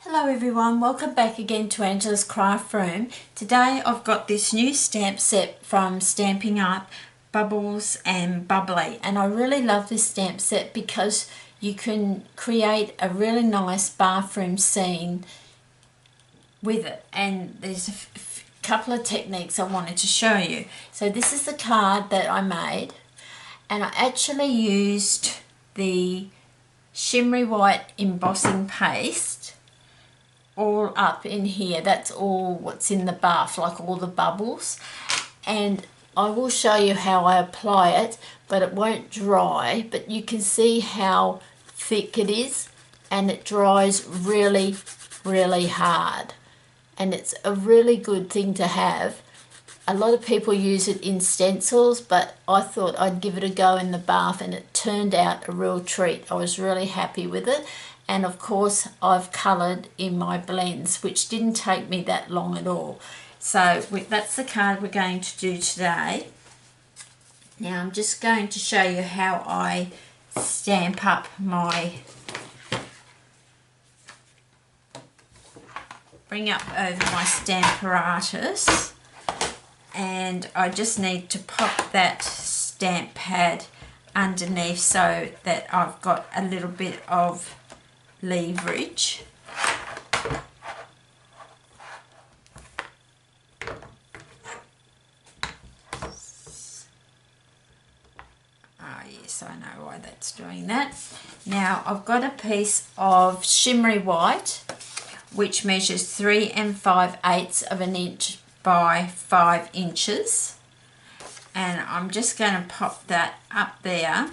Hello everyone, welcome back again to Angela's Craft Room. Today I've got this new stamp set from Stampin' Up, Bubbles and Bubbly, and I really love this stamp set because you can create a really nice bathroom scene with it, and there's a couple of techniques I wanted to show you. So this is the card that I made, and I actually used the Shimmery White Embossing Paste all up in here. That's all what's in the bath, like all the bubbles, and I will show you how I apply it, but it won't dry, but you can see how thick it is, and it dries really hard, and it's a really good thing to have. A lot of people use it in stencils, but I thought I'd give it a go in the bath, and it turned out a real treat. I was really happy with it. And of course I've coloured in my blends, which didn't take me that long at all. So that's the card we're going to do today. Now I'm just going to show you how I stamp up bring up over my Stamparatus, and I just need to pop that stamp pad underneath so that I've got a little bit of leverage. Yes, I know why that's doing that. Now I've got a piece of shimmery white which measures 3 5/8 of an inch by 5 inches, and I'm just going to pop that up there.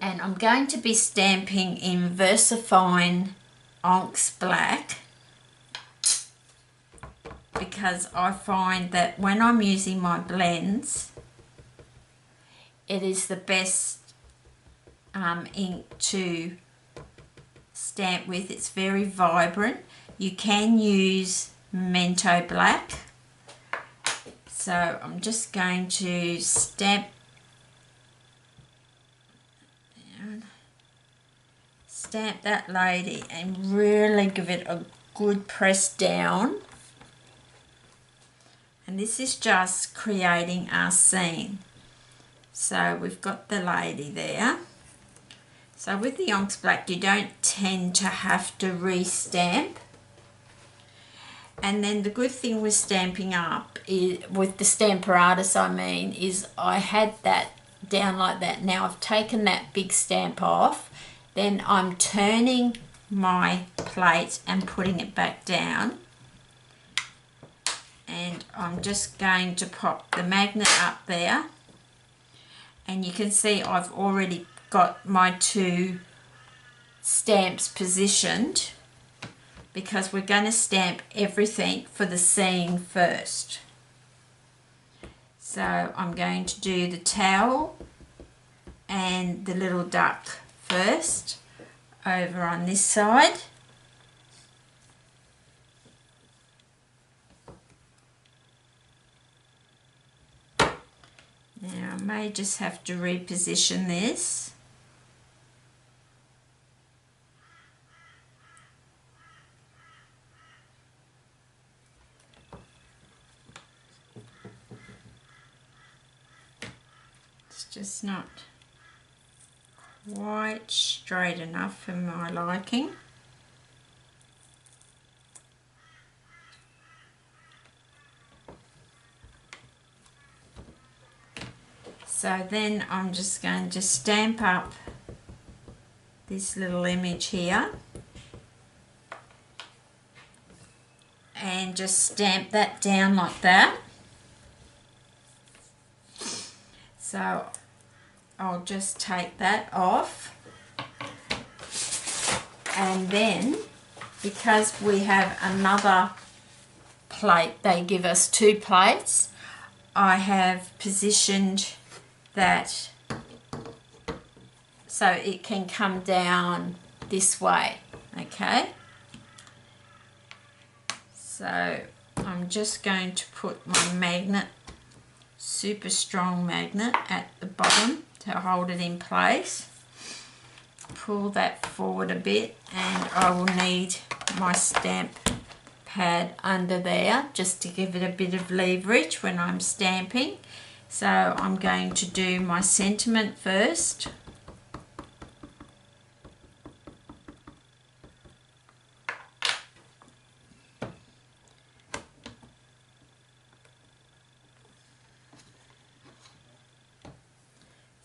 And I'm going to be stamping in VersaFine Onyx Black because I find that when I'm using my blends, it is the best ink to stamp with. It's very vibrant. You can use Memento Black. So I'm just going to stamp that lady and really give it a good press down, and this is just creating our scene. So we've got the lady there. So with the Onyx Black you don't tend to have to re-stamp, and then the good thing with Stampin' Up is, with the Stamparatus I mean, is I had that down like that. Now I've taken that big stamp off, then I'm turning my plate and putting it back down, and I'm just going to pop the magnet up there, and you can see I've already got my 2 stamps positioned because we're going to stamp everything for the scene first. So I'm going to do the towel and the little duck first over on this side. Now I may just have to reposition this. It's just not quite straight enough for my liking. So then I'm just going to stamp up this little image here and just stamp that down like that. So I'll just take that off, and then because we have another plate, they give us 2 plates, I have positioned that so it can come down this way. Okay, so I'm just going to put my magnet, super strong magnet, at the bottom to hold it in place. pull that forward a bit, and I will need my stamp pad under there just to give it a bit of leverage when I'm stamping. So I'm going to do my sentiment first.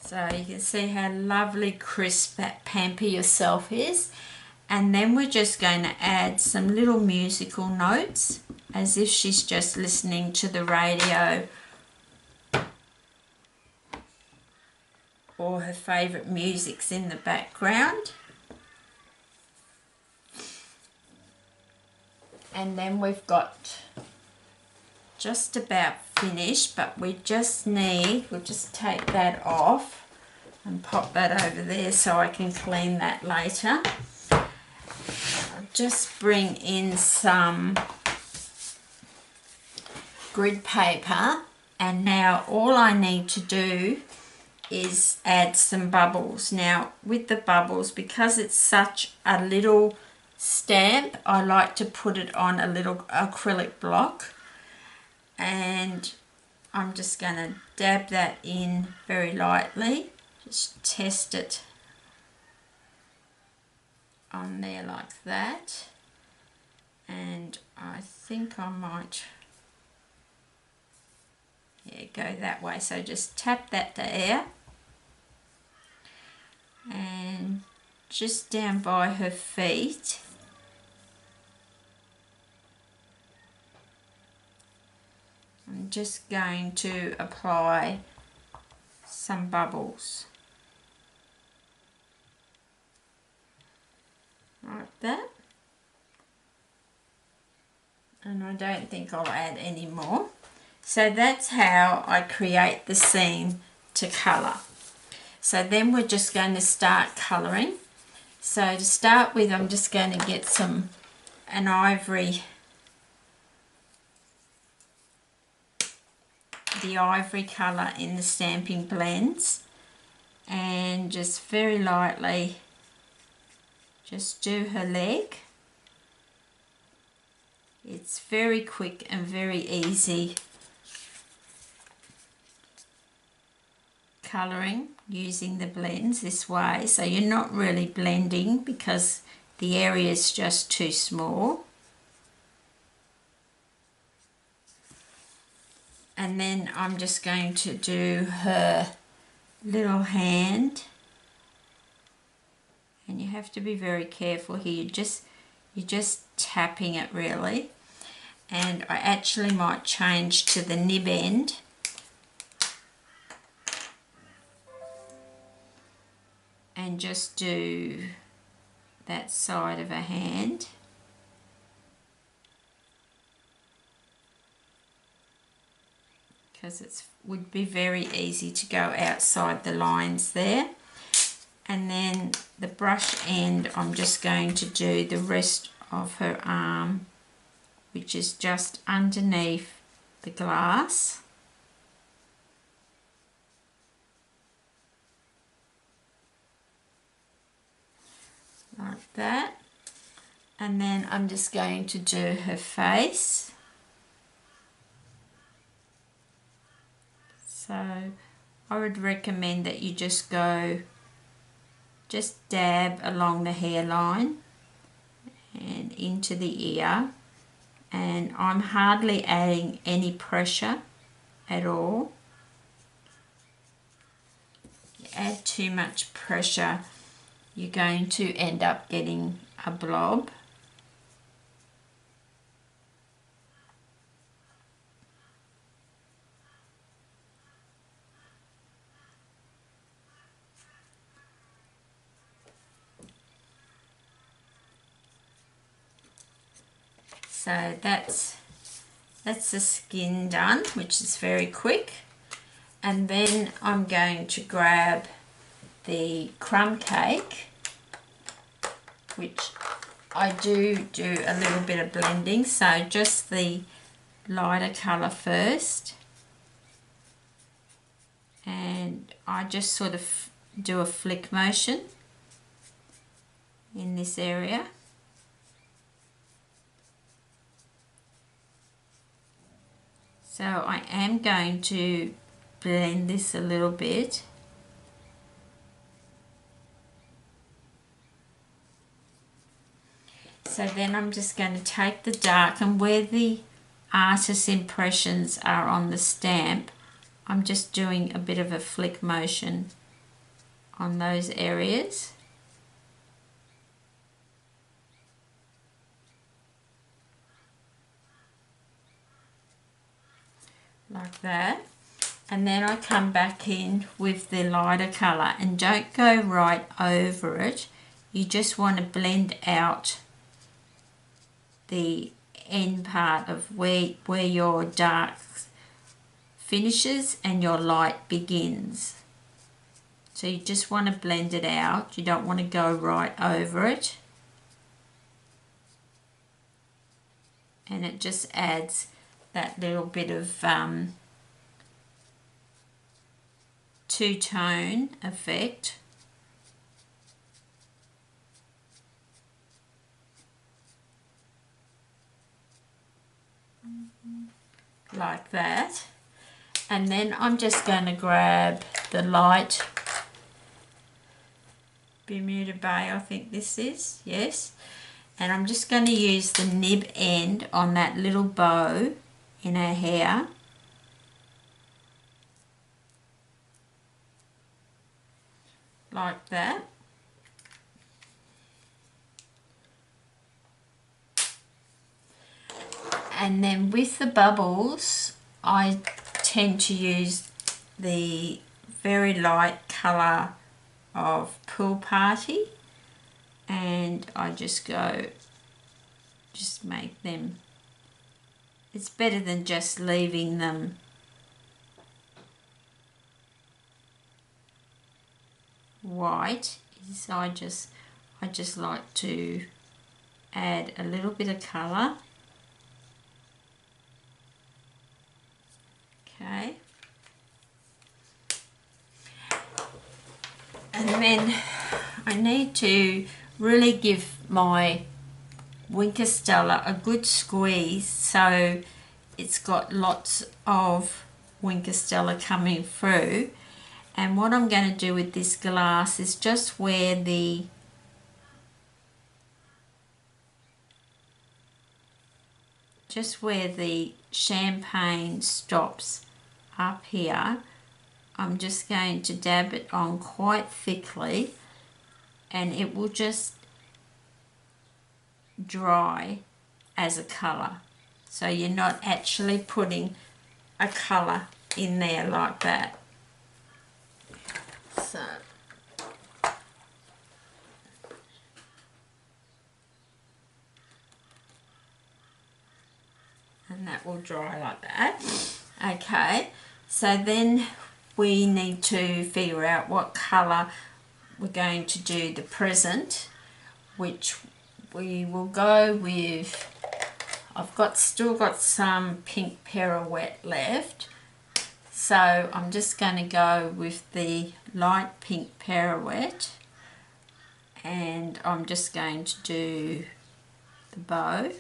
So you can see how lovely crisp that Pamper Yourself is. And then we're just going to add some little musical notes as if she's just listening to the radio or her favourite music's in the background. And then we've got just about finished, but we just need, we'll just take that off and pop that over there so I can clean that later. I'll just bring in some grid paper, and now all I need to do is add some bubbles. Now with the bubbles, because it's such a little stamp, I like to put it on a little acrylic block, and I'm just going to dab that in very lightly, just test it on there like that, and I think I might, yeah, go that way. So just tap that there, and just down by her feet, I'm just going to apply some bubbles like that, and I don't think I'll add any more. So that's how I create the scene to colour. So then we're just going to start colouring. So to start with, I'm just going to get an ivory, the ivory colour in the Stampin Blends, and just very lightly just do her leg. It's very quick and very easy colouring using the blends this way, so you're not really blending because the area is just too small. And then I'm just going to do her little hand, and you have to be very careful here. You're just tapping it really, and I actually might change to the nib end and just do that side of her hand. Because it would be very easy to go outside the lines there. And then the brush end, I'm just going to do the rest of her arm, which is just underneath the glass. Like that. And then I'm just going to do her face. So I would recommend that you just dab along the hairline and into the ear, and I'm hardly adding any pressure at all. You add too much pressure, you're going to end up getting a blob. So that's the skin done, which is very quick. And then I'm going to grab the crumb cake, which I do a little bit of blending, so just the lighter colour first, and I just sort of do a flick motion this area. So I am going to blend this a little bit. So then I'm just going to take the dark, and where the artist's impressions are on the stamp, I'm just doing a bit of a flick motion on those areas. Like that. And then I come back in with the lighter colour, and don't go right over it. You just want to blend out the end part of where your dark finishes and your light begins. So you just want to blend it out. You don't want to go right over it. And it just adds that little bit of two-tone effect. Like that. And then I'm just going to grab the light Bermuda Bay, I think this is, yes. And I'm just going to use the nib end on that little bow in her hair. Like that. And then with the bubbles, I tend to use the very light colour of Pool Party, and I just make them, it's better than just leaving them white, is I just like to add a little bit of colour. Okay. And then I need to really give my Winker Stella a good squeeze so it's got lots of Winker Stella coming through. And what I'm going to do with this glass is just where the champagne stops up here, I'm just going to dab it on quite thickly, and it will just dry as a colour. So you're not actually putting a colour in there like that. So and that will dry like that. Okay, so then we need to figure out what colour we're going to do the present, which we will go with. I've still got some pink pirouette left, so I'm just going to go with the light pink pirouette, and I'm just going to do the bow.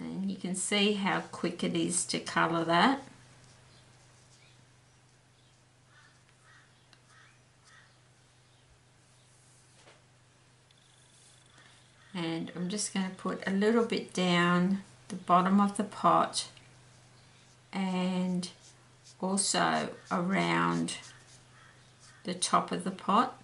And you can see how quick it is to colour that. And I'm just going to put a little bit down the bottom of the pot and also around the top of the pot.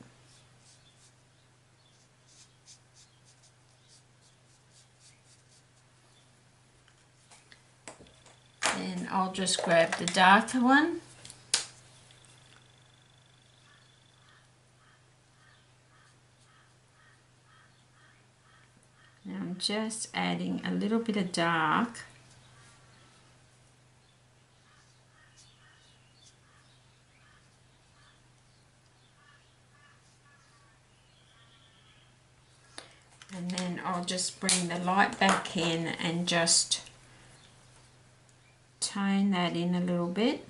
Then I'll just grab the darker one. Now I'm just adding a little bit of dark. And then I'll just bring the light back in and just tone that in a little bit.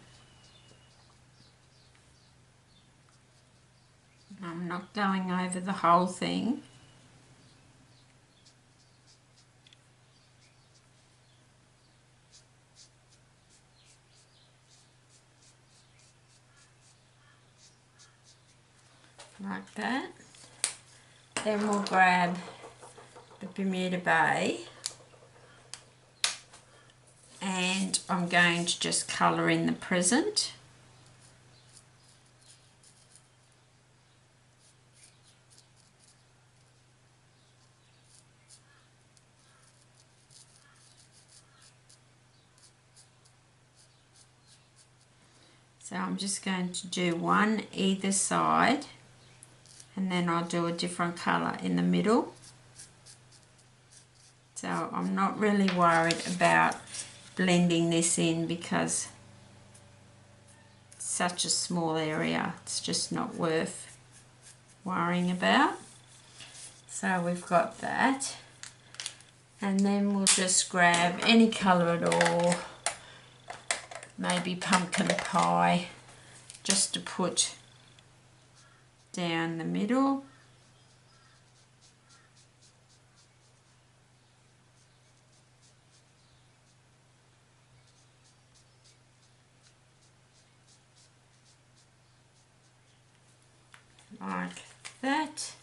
I'm not going over the whole thing. Like that. Then we'll grab the Bermuda Bay and I'm going to just colour in the present. So I'm just going to do one either side and then I'll do a different colour in the middle. So I'm not really worried about blending this in because it's such a small area, it's just not worth worrying about. So we've got that, and then we'll just grab any colour at all, maybe pumpkin pie, just to put down the middle. Like that.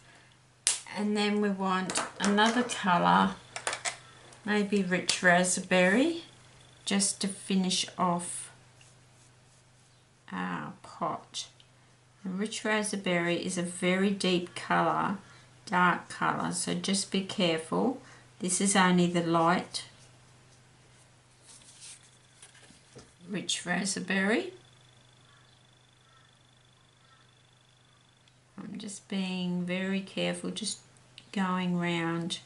And then we want another colour, maybe rich raspberry, just to finish off our pot. And rich raspberry is a very deep colour, dark colour, so just be careful. This is only the light rich raspberry. I'm just being very careful, just going round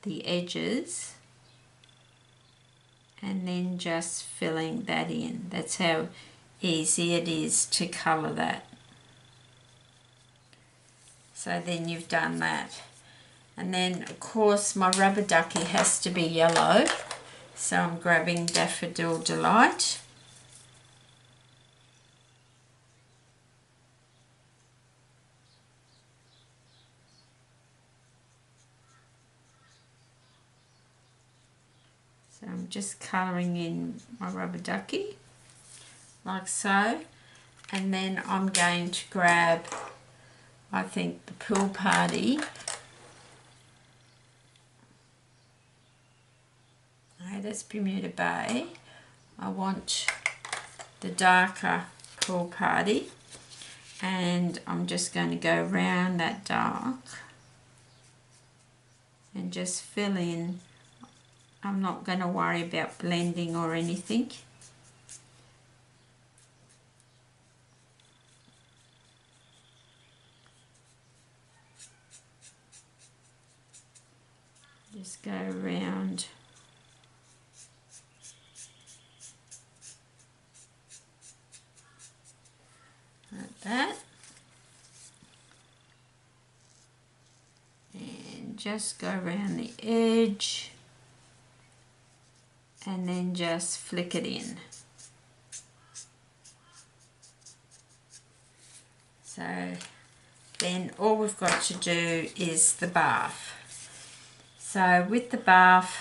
the edges and then just filling that in. That's how easy it is to colour that. So then you've done that. And then of course my rubber ducky has to be yellow, so I'm grabbing Daffodil Delight. So I'm just colouring in my rubber ducky, like so. And then I'm going to grab, I think, the Pool Party. Okay, that's Bermuda Bay. I want the darker Pool Party. And I'm just going to go around that dark and just fill in. I'm not going to worry about blending or anything. Just go around like that. And just go around the edge. And then just flick it in. So then all we've got to do is the bath. So with the bath,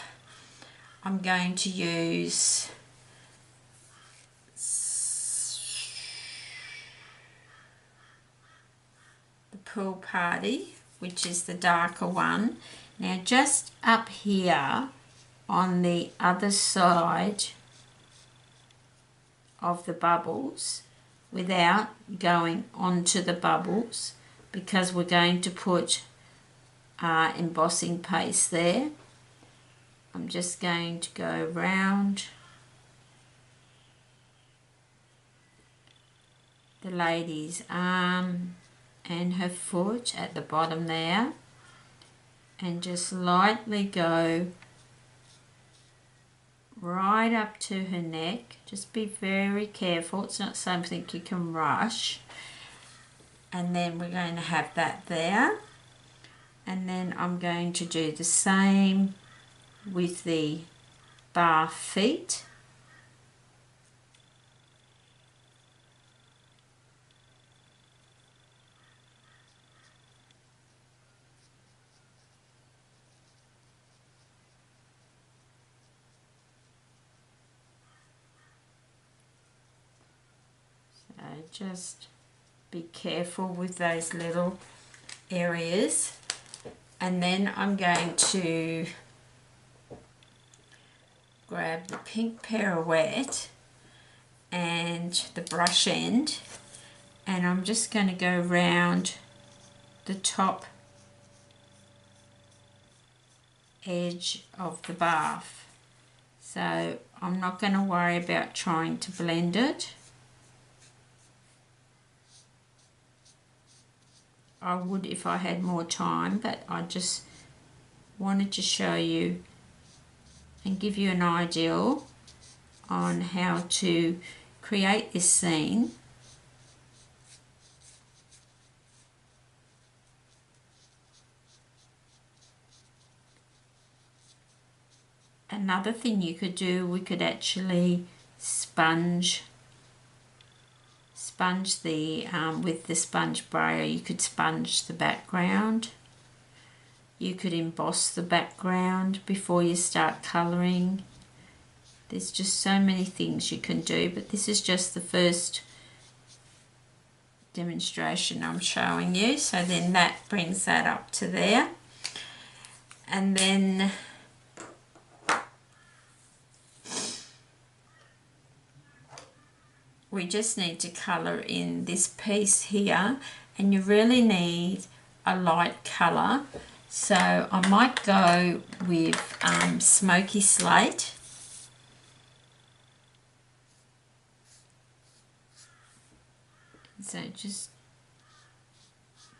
I'm going to use the Pool Party, which is the darker one. Now just up here on the other side of the bubbles, without going onto the bubbles, because we're going to put embossing paste there. I'm just going to go round the lady's arm and her foot at the bottom there, and just lightly go right up to her neck. Just be very careful, it's not something you can rush. And then we're going to have that there, and then I'm going to do the same with the bath feet. just be careful with those little areas. And then I'm going to grab the pink pirouette and the brush end, and I'm just going to go round the top edge of the bath. So I'm not going to worry about trying to blend it. I would if I had more time, but I just wanted to show you and give you an idea on how to create this scene. Another thing you could do, we could actually sponge the with the sponge brayer. You could sponge the background. You could emboss the background before you start colouring. There's just so many things you can do, but this is just the first demonstration I'm showing you. So then that brings that up to there. And then we just need to colour in this piece here, and you really need a light colour. So I might go with smoky slate. So just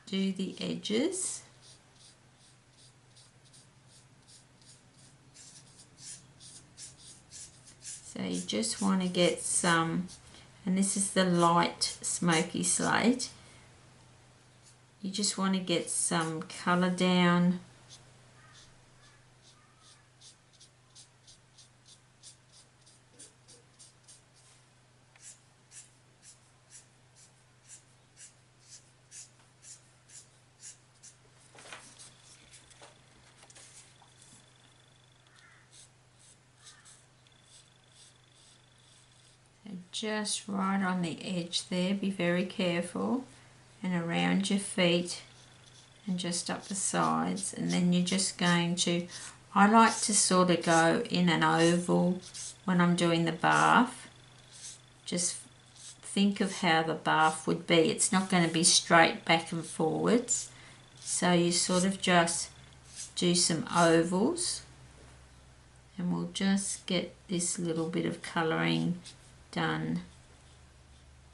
do the edges. So you just want to get some, and this is the light smoky slate. You just want to get some colour down just right on the edge there. Be very careful, and around your feet and just up the sides. And then you're just going to, I like to sort of go in an oval when I'm doing the bath. Just think of how the bath would be. It's not going to be straight back and forwards, so you sort of just do some ovals, and we'll just get this little bit of colouring done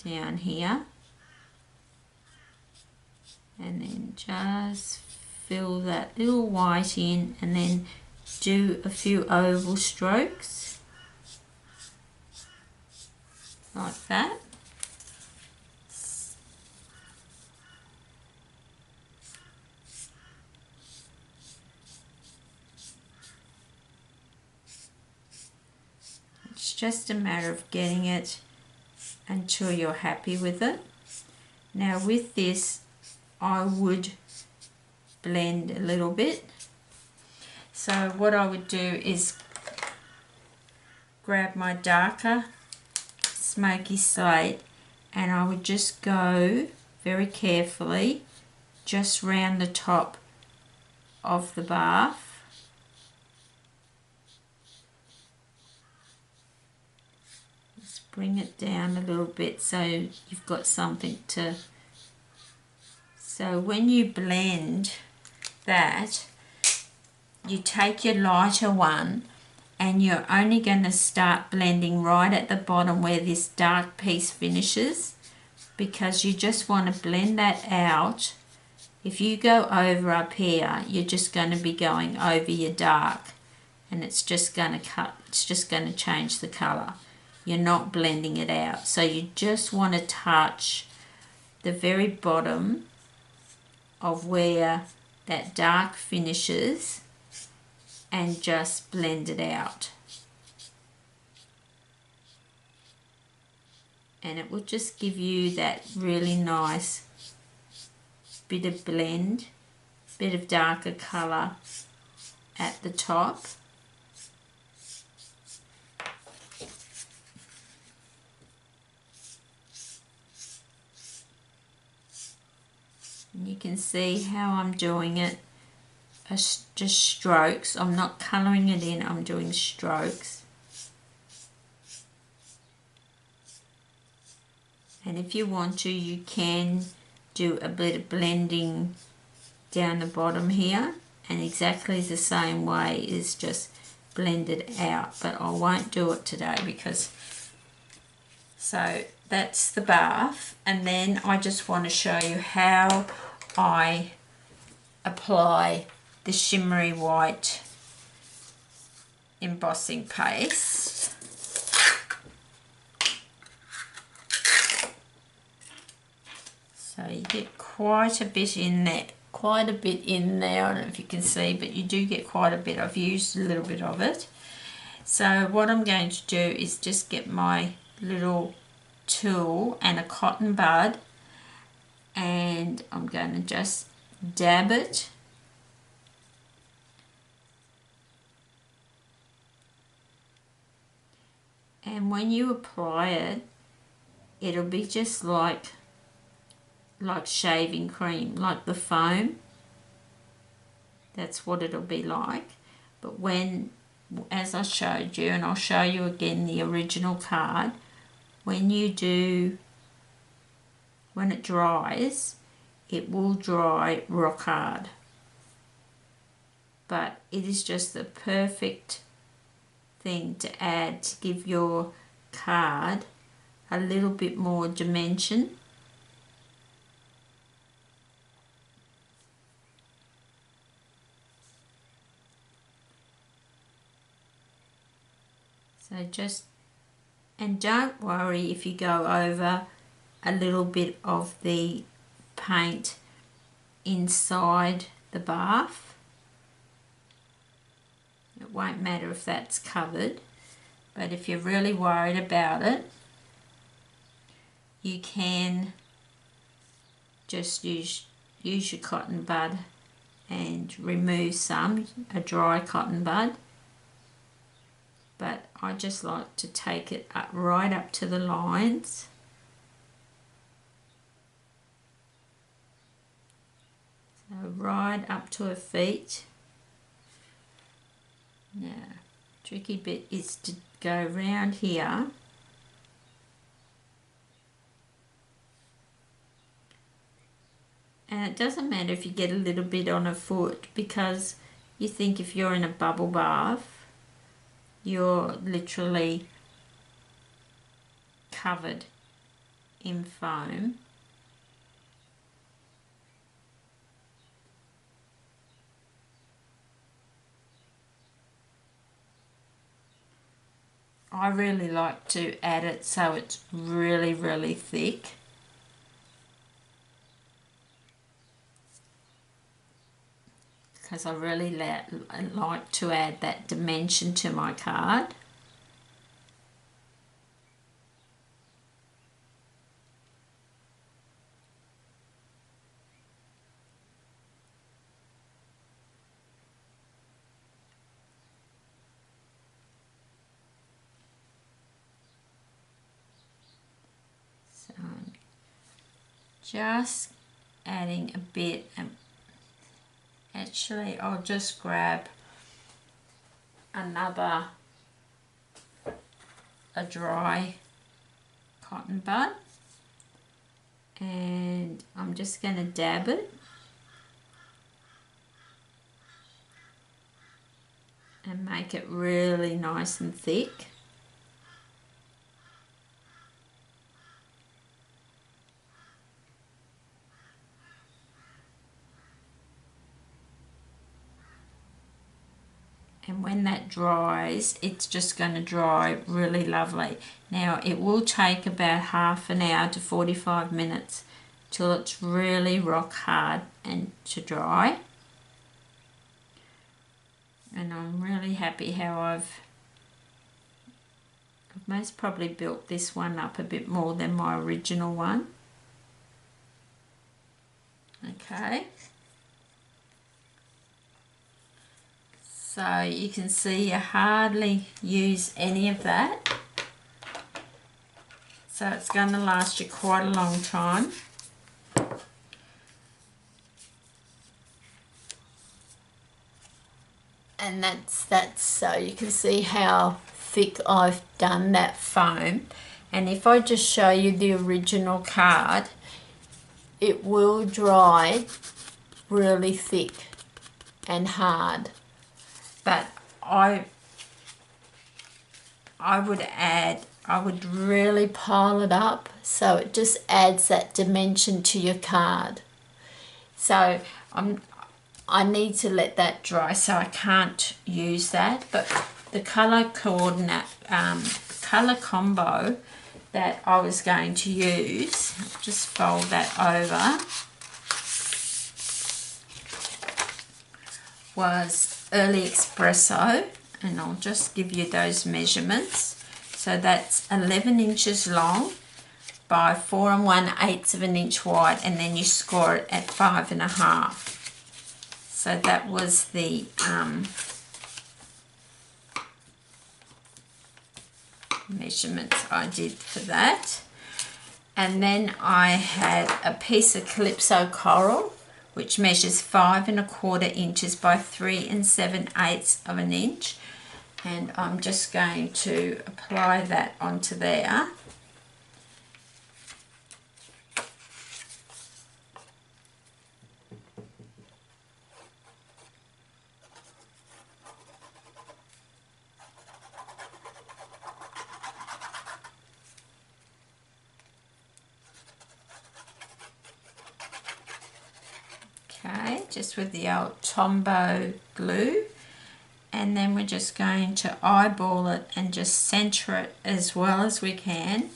down here, and then just fill that little white in, and then do a few oval strokes like that. It's just a matter of getting it until you're happy with it. Now with this, I would blend a little bit. So what I would do is grab my darker smoky slate, and I would just go very carefully just round the top of the bath. Just bring it down a little bit so you've got something to... So when you blend that, you take your lighter one, and you're only going to start blending right at the bottom where this dark piece finishes, because you just want to blend that out. If you go over up here, you're just going to be going over your dark, and it's just going to change the colour. You're not blending it out. So you just want to touch the very bottom of where that dark finishes and just blend it out, and it will just give you that really nice bit of blend, bit of darker colour at the top. And you can see how I'm doing it, just strokes. I'm not colouring it in, I'm doing strokes. And if you want to, you can do a bit of blending down the bottom here, and exactly the same way is just blend it out, but I won't do it today because, so that's the bath. And then I just want to show you how I apply the Shimmery White Embossing Paste. So you get quite a bit in there. I don't know if you can see, but you do get quite a bit. I've used a little bit of it. So what I'm going to do is just get my little tool and a cotton bud, and I'm going to just dab it. And when you apply it, it'll be just like shaving cream, like the foam. That's what it'll be like. But when, as I showed you, and I'll show you again the original card, when it dries, it will dry rock hard. But it is just the perfect thing to add to give your card a little bit more dimension. So just, and don't worry if you go over a little bit of the paint inside the bath. It won't matter if that's covered, but if you're really worried about it, you can just use your cotton bud and remove a dry cotton bud. But I just like to take it up, right up to the lines. So right up to her feet. Now, tricky bit is to go round here. And it doesn't matter if you get a little bit on a foot, because you think if you're in a bubble bath, you're literally covered in foam. I really like to add it so it's really, really thick. Because I really like to add that dimension to my card. So I'm just adding a bit. Actually, I'll just grab a dry cotton bud, and I'm just going to dab it and make it really nice and thick. And when that dries, it's just going to dry really lovely. Now, it will take about half an hour to 45 minutes till it's really rock hard and to dry. And I'm really happy how I've most probably built this one up a bit more than my original one. Okay. So you can see you hardly use any of that. So it's going to last you quite a long time. And that's so you can see how thick I've done that foam. And if I just show you the original card, it will dry really thick and hard. But I would really pile it up so it just adds that dimension to your card. So I need to let that dry, so I can't use that. But the colour combo that I was going to use, just fold that over, was Early Espresso, and I'll just give you those measurements. So that's 11 inches long by 4 1/8 of an inch wide, and then you score it at 5 1/2. So that was the measurements I did for that. And then I had a piece of Calypso Coral, which measures 5 1/4 inches by 3 7/8 of an inch. And I'm just going to apply that onto there. Okay, just with the old Tombow glue, and then we're just going to eyeball it and just centre it as well as we can.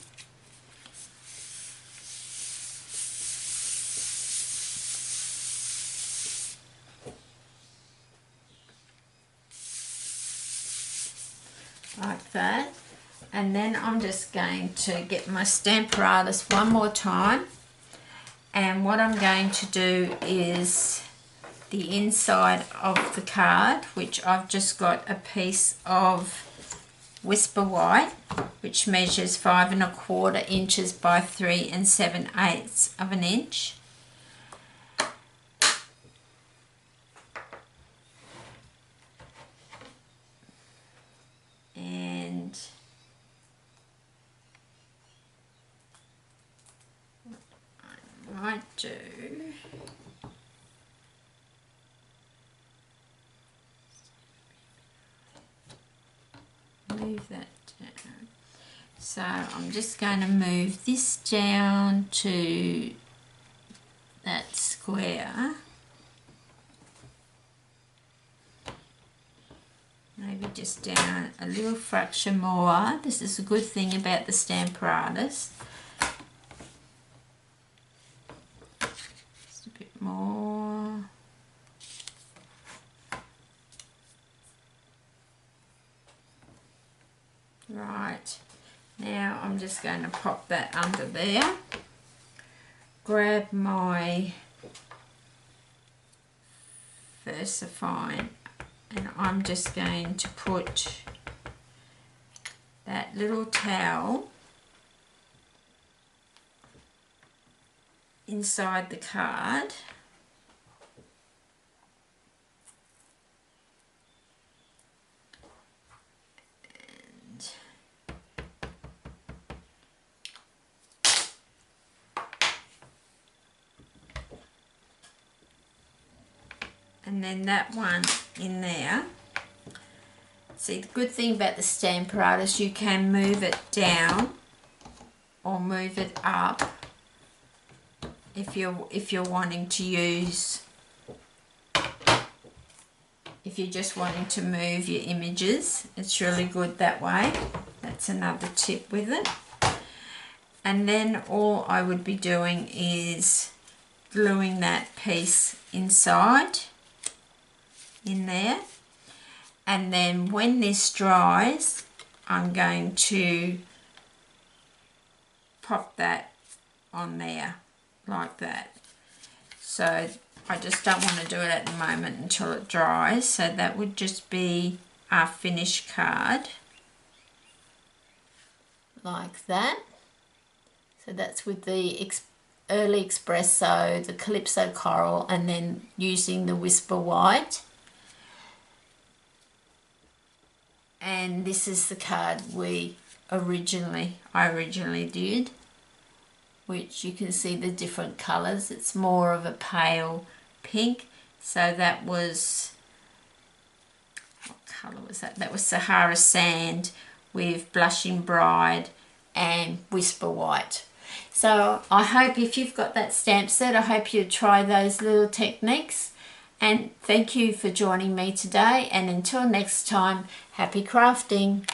Like that. And then I'm just going to get my Stamparatus one more time. And what I'm going to do is the inside of the card, which I've just got a piece of Whisper White, which measures 5 1/4 inches by 3 7/8 of an inch. And what I might do, move that down. So I'm just going to move this down to that square. Maybe just down a little fraction more. This is a good thing about the Stamparatus. Just a bit more. Right, now I'm just going to pop that under there. Grab my VersaFine, and I'm just going to put that little towel inside the card. And then that one in there. See, the good thing about the Stamparatus, you can move it down or move it up if you're wanting to use, if you're just wanting to move your images. It's really good that way. That's another tip with it. And then all I would be doing is gluing that piece inside in there, and then when this dries I'm going to pop that on there like that. So I just don't want to do it at the moment until it dries. So that would just be our finished card like that. So that's with the Early Espresso, the Calypso Coral, and then using the Whisper White. And this is the card I originally did, which you can see the different colours. It's more of a pale pink. So that was, what colour was that? That was Sahara Sand with Blushing Bride and Whisper White. So I hope if you've got that stamp set, I hope you try those little techniques. And thank you for joining me today. And until next time, happy crafting.